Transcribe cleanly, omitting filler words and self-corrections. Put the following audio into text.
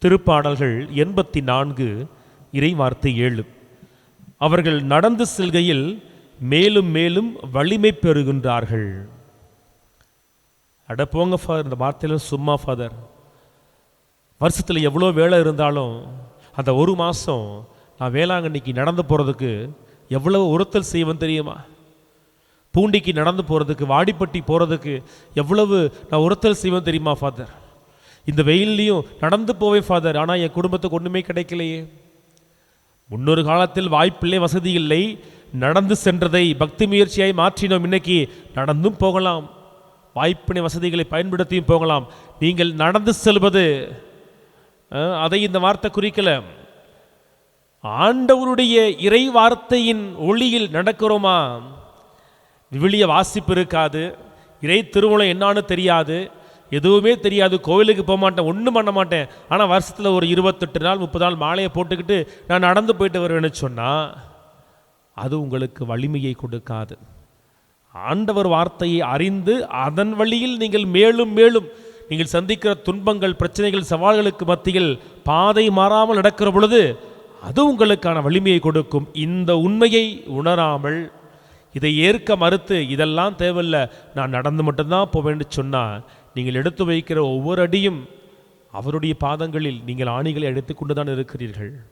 திருப்பாடல்கள் 84 இறைவார்த்தை 7. அவர்கள் நடந்து செல்கையில் மேலும் மேலும் வலிமை பெறுகின்றார்கள். அட போங்க ஃபாதர், இந்த வார்த்தையில் சும்மா ஃபாதர். வருஷத்தில் எவ்வளோ வேலை இருந்தாலும் அந்த ஒரு மாதம் நான் வேளாங்கண்ணிக்கு நடந்து போகிறதுக்கு எவ்வளவு உறுத்தல் செய்வேன் தெரியுமா? பூண்டிக்கு நடந்து போகிறதுக்கு, வாடிப்பட்டி போகிறதுக்கு எவ்வளவு நான் உறுத்தல் செய்வேன் தெரியுமா ஃபாதர்? இந்த வெயில்லையும் நடந்து போவேன் ஃபாதர். ஆனால் என் குடும்பத்துக்கு ஒன்றுமே கிடைக்கலையே. முன்னொரு காலத்தில் வாய்ப்பில்லை, வசதி இல்லை, நடந்து சென்றதை பக்தி முயற்சியாய் மாற்றினோம். இன்னைக்கு நடந்தும் போகலாம், வாய்ப்பினை வசதிகளை பயன்படுத்தியும் போகலாம். நீங்கள் நடந்து செல்வது அதை இந்த வார்த்தை குறிக்கல. ஆண்டவருடைய இறை வார்த்தையின் ஒளியில் நடக்கிறோமா? விவிலிய வாசிப்பு இருக்காது, இறை திருமணம் என்னான்னு தெரியாது, எதுவுமே தெரியாது, கோவிலுக்கு போக மாட்டேன், ஒன்றும் பண்ண மாட்டேன். ஆனால் வருஷத்தில் ஒரு 28 நாள் 30 நாள் மாலையை போட்டுக்கிட்டு நான் நடந்து போயிட்டு வருவேன்னு சொன்னால் அது உங்களுக்கு வலிமையை கொடுக்காது. ஆண்டவர் வார்த்தையை அறிந்து அதன் வழியில் நீங்கள் மேலும் மேலும் நீங்கள் சந்திக்கிற துன்பங்கள், பிரச்சனைகள், சவால்களுக்கு மத்தியில் பாதை மாறாமல் நடக்கிற பொழுது அது உங்களுக்கான வலிமையை கொடுக்கும். இந்த உண்மையை உணராமல் இதை ஏற்க மறுத்து இதெல்லாம் தேவையில்லை, நான் நடந்து மட்டும்தான் போவேன்னு சொன்னால் நீங்கள் எடுத்து வைக்கிற ஒவ்வொரு அடியும் அவருடைய பாதங்களில் நீங்கள் ஆணிகளை எடுத்து கொண்டு தான் இருக்கிறீர்கள்.